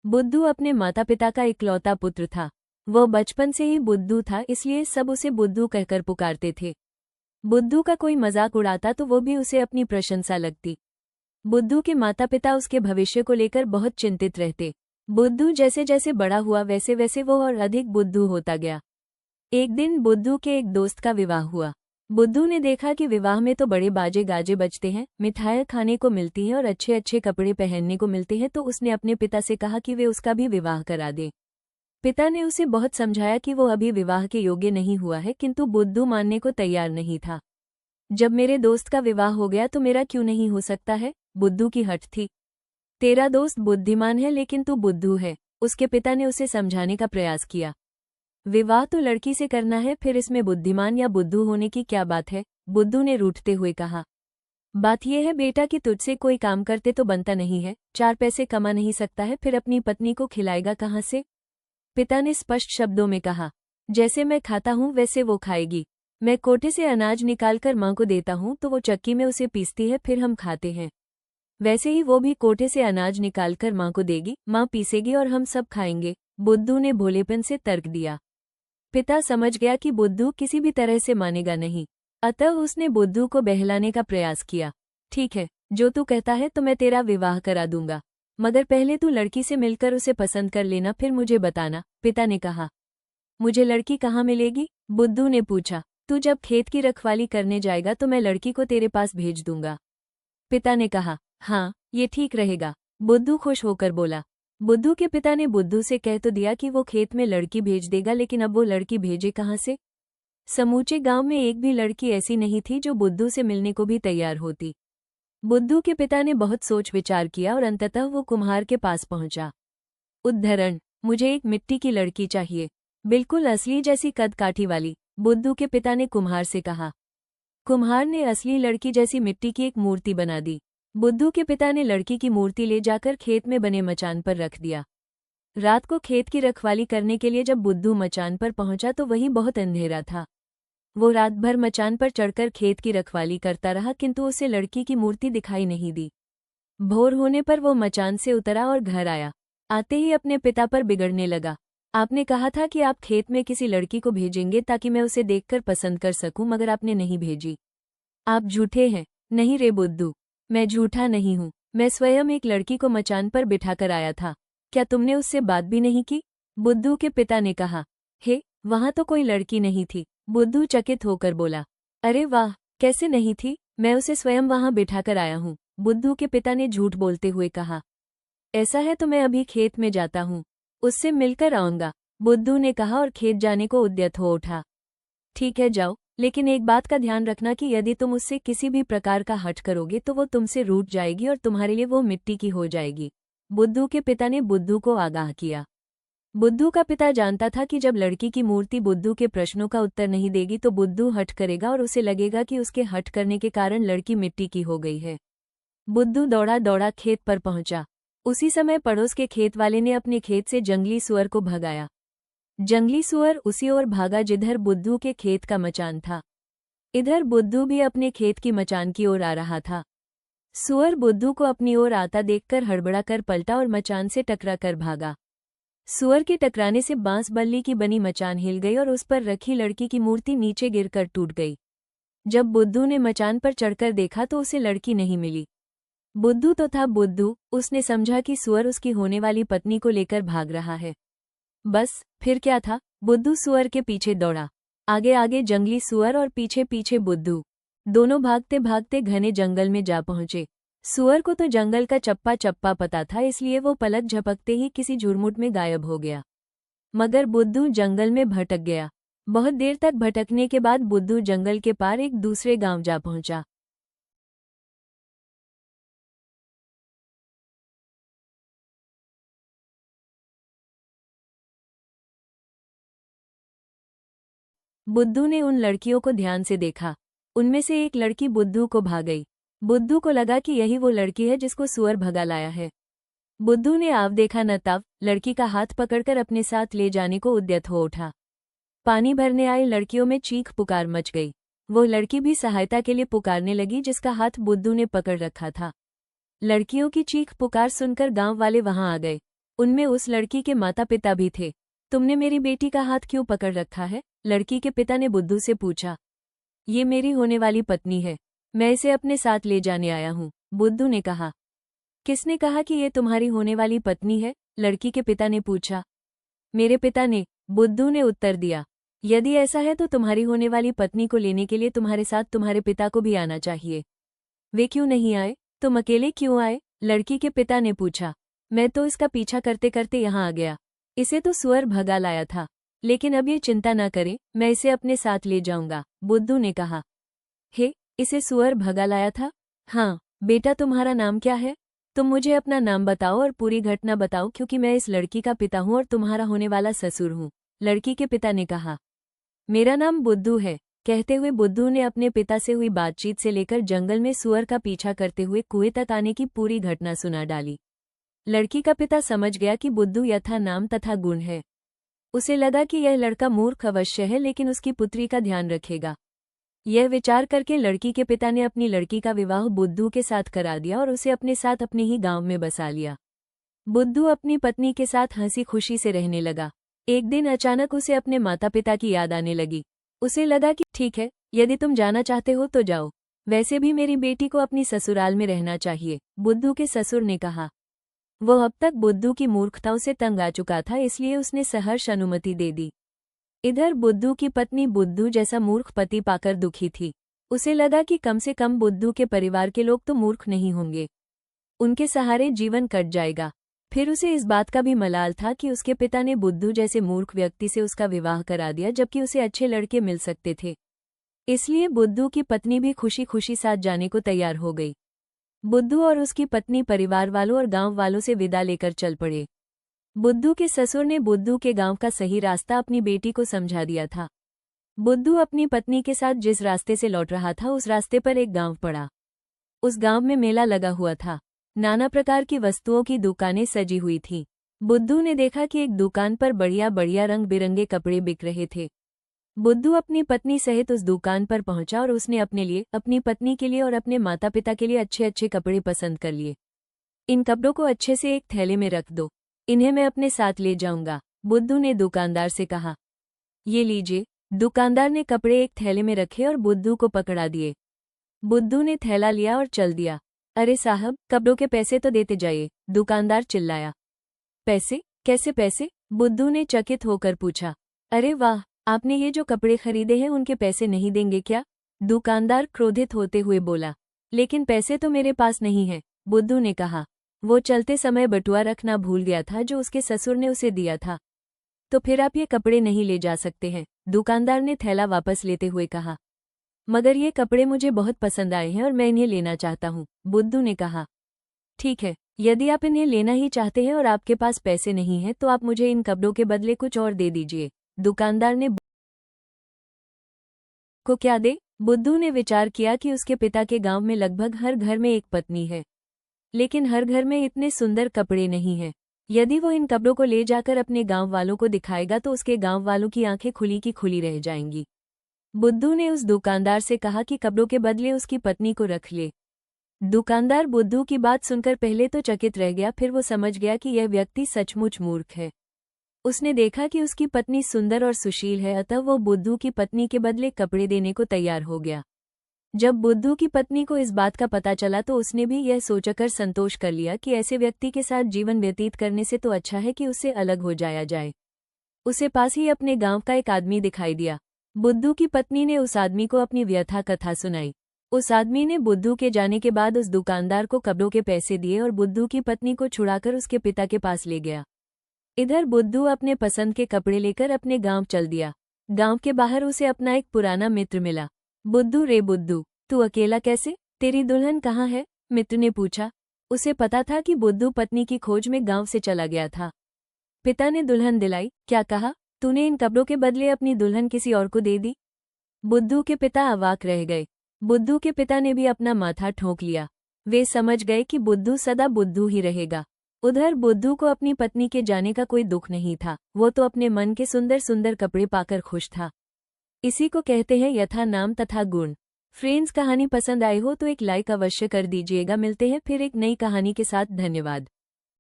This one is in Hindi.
बुद्धू अपने माता पिता का इकलौता पुत्र था। वह बचपन से ही बुद्धू था, इसलिए सब उसे बुद्धू कहकर पुकारते थे। बुद्धू का कोई मजाक उड़ाता तो वो भी उसे अपनी प्रशंसा लगती। बुद्धू के माता पिता उसके भविष्य को लेकर बहुत चिंतित रहते। बुद्धू जैसे जैसे बड़ा हुआ वैसे वैसे वो और अधिक बुद्धू होता गया। एक दिन बुद्धू के एक दोस्त का विवाह हुआ। बुद्धू ने देखा कि विवाह में तो बड़े बाजे गाजे बजते हैं, मिठाइयाँ खाने को मिलती हैं और अच्छे अच्छे कपड़े पहनने को मिलते हैं, तो उसने अपने पिता से कहा कि वे उसका भी विवाह करा दें। पिता ने उसे बहुत समझाया कि वो अभी विवाह के योग्य नहीं हुआ है, किंतु बुद्धू मानने को तैयार नहीं था। जब मेरे दोस्त का विवाह हो गया तो मेरा क्यों नहीं हो सकता है, बुद्धू की हठ थी। तेरा दोस्त बुद्धिमान है लेकिन तू बुद्धू है, उसके पिता ने उसे समझाने का प्रयास किया। विवाह तो लड़की से करना है, फिर इसमें बुद्धिमान या बुद्धू होने की क्या बात है, बुद्धू ने रूठते हुए कहा। बात यह है बेटा कि तुझसे कोई काम करते तो बनता नहीं है, 4 पैसे कमा नहीं सकता है, फिर अपनी पत्नी को खिलाएगा कहाँ से? पिता ने स्पष्ट शब्दों में कहा। जैसे मैं खाता हूँ वैसे वो खाएगी। मैं कोठे से अनाज निकालकर माँ को देता हूँ तो वो चक्की में उसे पीसती है, फिर हम खाते हैं। वैसे ही वो भी कोठे से अनाज निकालकर माँ को देगी, माँ पीसेगी और हम सब खाएंगे, बुद्धू ने भोलेपन से तर्क दिया। पिता समझ गया कि बुद्धू किसी भी तरह से मानेगा नहीं, अतः उसने बुद्धू को बहलाने का प्रयास किया। ठीक है, जो तू कहता है तो मैं तेरा विवाह करा दूंगा, मगर पहले तू लड़की से मिलकर उसे पसंद कर लेना, फिर मुझे बताना, पिता ने कहा। मुझे लड़की कहाँ मिलेगी? बुद्धू ने पूछा। तू जब खेत की रखवाली करने जाएगा तो मैं लड़की को तेरे पास भेज दूंगा, पिता ने कहा। हाँ, ये ठीक रहेगा, बुद्धू खुश होकर बोला। बुद्धू के पिता ने बुद्धू से कह तो दिया कि वो खेत में लड़की भेज देगा, लेकिन अब वो लड़की भेजे कहाँ से? समूचे गांव में एक भी लड़की ऐसी नहीं थी जो बुद्धू से मिलने को भी तैयार होती। बुद्धू के पिता ने बहुत सोच विचार किया और अंततः वो कुम्हार के पास पहुंचा। उद्धरण, मुझे एक मिट्टी की लड़की चाहिए, बिल्कुल असली जैसी कद काठी वाली, बुद्धू के पिता ने कुम्हार से कहा। कुम्हार ने असली लड़की जैसी मिट्टी की एक मूर्ति बना दी। बुद्धू के पिता ने लड़की की मूर्ति ले जाकर खेत में बने मचान पर रख दिया। रात को खेत की रखवाली करने के लिए जब बुद्धू मचान पर पहुंचा तो वहीं बहुत अंधेरा था। वो रात भर मचान पर चढ़कर खेत की रखवाली करता रहा, किंतु उसे लड़की की मूर्ति दिखाई नहीं दी। भोर होने पर वो मचान से उतरा और घर आया। आते ही अपने पिता पर बिगड़ने लगा। आपने कहा था कि आप खेत में किसी लड़की को भेजेंगे ताकि मैं उसे देखकर पसंद कर सकूं, मगर आपने नहीं भेजी। आप झूठे हैं। नहीं रे बुद्धू, मैं झूठा नहीं हूँ, मैं स्वयं एक लड़की को मचान पर बिठाकर आया था। क्या तुमने उससे बात भी नहीं की? बुद्धू के पिता ने कहा। हे, वहां तो कोई लड़की नहीं थी, बुद्धू चकित होकर बोला। अरे वाह, कैसे नहीं थी? मैं उसे स्वयं वहां बिठाकर आया हूँ, बुद्धू के पिता ने झूठ बोलते हुए कहा। ऐसा है तो मैं अभी खेत में जाता हूँ, उससे मिलकर आऊंगा, बुद्धू ने कहा और खेत जाने को उद्यत हो उठा। ठीक है, जाओ, लेकिन एक बात का ध्यान रखना कि यदि तुम उससे किसी भी प्रकार का हठ करोगे तो वो तुमसे रूठ जाएगी और तुम्हारे लिए वो मिट्टी की हो जाएगी, बुद्धू के पिता ने बुद्धू को आगाह किया। बुद्धू का पिता जानता था कि जब लड़की की मूर्ति बुद्धू के प्रश्नों का उत्तर नहीं देगी तो बुद्धू हठ करेगा और उसे लगेगा कि उसके हठ करने के कारण लड़की मिट्टी की हो गई है। बुद्धू दौड़ा दौड़ा खेत पर पहुंचा। उसी समय पड़ोस के खेत वाले ने अपने खेत से जंगली सुअर को भगाया। जंगली सुअर उसी ओर भागा जिधर बुद्धू के खेत का मचान था। इधर बुद्धू भी अपने खेत की मचान की ओर आ रहा था। सुअर बुद्धू को अपनी ओर आता देखकर हड़बड़ा कर पलटा और मचान से टकरा कर भागा। सुअर के टकराने से बांस बल्ली की बनी मचान हिल गई और उस पर रखी लड़की की मूर्ति नीचे गिरकर टूट गई। जब बुद्धू ने मचान पर चढ़कर देखा तो उसे लड़की नहीं मिली। बुद्धू तो था बुद्धू, उसने समझा कि सुअर उसकी होने वाली पत्नी को लेकर भाग रहा है। बस, फिर क्या था, बुद्धू सुअर के पीछे दौड़ा। आगे आगे जंगली सुअर और पीछे पीछे बुद्धू। दोनों भागते भागते घने जंगल में जा पहुंचे। सुअर को तो जंगल का चप्पा चप्पा पता था, इसलिए वो पलक झपकते ही किसी झुरमुट में गायब हो गया। मगर बुद्धू जंगल में भटक गया। बहुत देर तक भटकने के बाद बुद्धू जंगल के पार एक दूसरे गांव जा पहुंचा। बुद्धू ने उन लड़कियों को ध्यान से देखा। उनमें से एक लड़की बुद्धू को भा गई। बुद्धू को लगा कि यही वो लड़की है जिसको सुअर भगा लाया है। बुद्धू ने आव देखा न तब लड़की का हाथ पकड़कर अपने साथ ले जाने को उद्यत हो उठा। पानी भरने आई लड़कियों में चीख पुकार मच गई। वो लड़की भी सहायता के लिए पुकारने लगी जिसका हाथ बुद्धू ने पकड़ रखा था। लड़कियों की चीख पुकार सुनकर गांव वाले वहां आ गए। उनमें उस लड़की के माता पिता भी थे। तुमने मेरी बेटी का हाथ क्यों पकड़ रखा है? लड़की के पिता ने बुद्धू से पूछा। ये मेरी होने वाली पत्नी है, मैं इसे अपने साथ ले जाने आया हूँ, बुद्धू ने कहा। किसने कहा कि ये तुम्हारी होने वाली पत्नी है? लड़की के पिता ने पूछा। मेरे पिता ने, बुद्धू ने उत्तर दिया। यदि ऐसा है तो तुम्हारी होने वाली पत्नी को लेने के लिए तुम्हारे साथ तुम्हारे पिता को भी आना चाहिए। वे क्यों नहीं आए? तुम अकेले क्यों आए? लड़की के पिता ने पूछा। मैं तो इसका पीछा करते करते यहाँ आ गया। इसे तो सुअर भगा लाया था, लेकिन अब ये चिंता न करें, मैं इसे अपने साथ ले जाऊंगा, बुद्धू ने कहा। हे, इसे सुअर भगा लाया था? हाँ। बेटा, तुम्हारा नाम क्या है? तुम मुझे अपना नाम बताओ और पूरी घटना बताओ, क्योंकि मैं इस लड़की का पिता हूँ और तुम्हारा होने वाला ससुर हूँ, लड़की के पिता ने कहा। मेरा नाम बुद्धू है, कहते हुए बुद्धू ने अपने पिता से हुई बातचीत से लेकर जंगल में सुअर का पीछा करते हुए कुएं तक आने की पूरी घटना सुना डाली। लड़की का पिता समझ गया कि बुद्धू यथा नाम तथा गुण है। उसे लगा कि यह लड़का मूर्ख अवश्य है, लेकिन उसकी पुत्री का ध्यान रखेगा। यह विचार करके लड़की के पिता ने अपनी लड़की का विवाह बुद्धू के साथ करा दिया और उसे अपने साथ अपने ही गांव में बसा लिया। बुद्धू अपनी पत्नी के साथ हंसी खुशी से रहने लगा। एक दिन अचानक उसे अपने माता पिता की याद आने लगी। उसे लगा कि ठीक है, यदि तुम जाना चाहते हो तो जाओ, वैसे भी मेरी बेटी को अपनी ससुराल में रहना चाहिए, बुद्धू के ससुर ने कहा। वह अब तक बुद्धू की मूर्खताओं से तंग आ चुका था, इसलिए उसने सहर्ष अनुमति दे दी। इधर बुद्धू की पत्नी बुद्धू जैसा मूर्ख पति पाकर दुखी थी। उसे लगा कि कम से कम बुद्धू के परिवार के लोग तो मूर्ख नहीं होंगे, उनके सहारे जीवन कट जाएगा। फिर उसे इस बात का भी मलाल था कि उसके पिता ने बुद्धू जैसे मूर्ख व्यक्ति से उसका विवाह करा दिया, जबकि उसे अच्छे लड़के मिल सकते थे। इसलिए बुद्धू की पत्नी भी खुशी खुशी साथ जाने को तैयार हो गई। बुद्धू और उसकी पत्नी परिवार वालों और गांव वालों से विदा लेकर चल पड़े। बुद्धू के ससुर ने बुद्धू के गांव का सही रास्ता अपनी बेटी को समझा दिया था। बुद्धू अपनी पत्नी के साथ जिस रास्ते से लौट रहा था, उस रास्ते पर एक गांव पड़ा। उस गांव में मेला लगा हुआ था। नाना प्रकार की वस्तुओं की दुकानें सजी हुई थीं। बुद्धू ने देखा कि एक दुकान पर बढ़िया बढ़िया रंग बिरंगे कपड़े बिक रहे थे। बुद्धू अपनी पत्नी सहित उस दुकान पर पहुंचा और उसने अपने लिए, अपनी पत्नी के लिए और अपने माता पिता के लिए अच्छे अच्छे कपड़े पसंद कर लिए। इन कपड़ों को अच्छे से एक थैले में रख दो, इन्हें मैं अपने साथ ले जाऊंगा, बुद्धू ने दुकानदार से कहा। ये लीजिए। दुकानदार ने कपड़े एक थैले में रखे और बुद्धू को पकड़ा दिए। बुद्धू ने थैला लिया और चल दिया। अरे साहब, कपड़ों के पैसे तो देते जाइए, दुकानदार चिल्लाया। पैसे? कैसे पैसे? बुद्धू ने चकित होकर पूछा। अरे वाह, आपने ये जो कपड़े खरीदे हैं उनके पैसे नहीं देंगे क्या? दुकानदार क्रोधित होते हुए बोला। लेकिन पैसे तो मेरे पास नहीं है, बुद्धू ने कहा। वो चलते समय बटुआ रखना भूल गया था जो उसके ससुर ने उसे दिया था। तो फिर आप ये कपड़े नहीं ले जा सकते हैं, दुकानदार ने थैला वापस लेते हुए कहा। मगर ये कपड़े मुझे बहुत पसंद आए हैं और मैं इन्हें लेना चाहता हूँ, बुद्धू ने कहा। ठीक है, यदि आप इन्हें लेना ही चाहते हैं और आपके पास पैसे नहीं हैं तो आप मुझे इन कपड़ों के बदले कुछ और दे दीजिए, दुकानदार ने को क्या दे? बुद्धू ने विचार किया कि उसके पिता के गांव में लगभग हर घर में एक पत्नी है, लेकिन हर घर में इतने सुंदर कपड़े नहीं हैं। यदि वो इन कपड़ों को ले जाकर अपने गांव वालों को दिखाएगा तो उसके गांव वालों की आंखें खुली की खुली रह जाएंगी। बुद्धू ने उस दुकानदार से कहा कि कपड़ों के बदले उसकी पत्नी को रख ले। दुकानदार बुद्धू की बात सुनकर पहले तो चकित रह गया, फिर वो समझ गया कि यह व्यक्ति सचमुच मूर्ख है। उसने देखा कि उसकी पत्नी सुंदर और सुशील है, अतः वो बुद्धू की पत्नी के बदले कपड़े देने को तैयार हो गया। जब बुद्धू की पत्नी को इस बात का पता चला तो उसने भी यह सोचकर संतोष कर लिया कि ऐसे व्यक्ति के साथ जीवन व्यतीत करने से तो अच्छा है कि उससे अलग हो जाया जाए। उसे पास ही अपने गांव का एक आदमी दिखाई दिया। बुद्धू की पत्नी ने उस आदमी को अपनी व्यथा कथा सुनाई। उस आदमी ने बुद्धू के जाने के बाद उस दुकानदार को कपड़ों के पैसे दिए और बुद्धू की पत्नी को छुड़ाकर उसके पिता के पास ले गया। इधर बुद्धू अपने पसंद के कपड़े लेकर अपने गांव चल दिया। गांव के बाहर उसे अपना एक पुराना मित्र मिला। बुद्धू, रे बुद्धू, तू अकेला कैसे? तेरी दुल्हन कहाँ है? मित्र ने पूछा। उसे पता था कि बुद्धू पत्नी की खोज में गांव से चला गया था। पिता ने दुल्हन दिलाई। क्या कहा? तूने इन कपड़ों के बदले अपनी दुल्हन किसी और को दे दी? बुद्धू के पिता अवाक रह गए। बुद्धू के पिता ने भी अपना माथा ठोंक लिया। वे समझ गए कि बुद्धू सदा बुद्धू ही रहेगा। उधर बुद्धू को अपनी पत्नी के जाने का कोई दुख नहीं था, वो तो अपने मन के सुंदर सुंदर कपड़े पाकर खुश था। इसी को कहते हैं यथा नाम तथा गुण। फ्रेंड्स, कहानी पसंद आई हो तो एक लाइक अवश्य कर दीजिएगा। मिलते हैं फिर एक नई कहानी के साथ। धन्यवाद।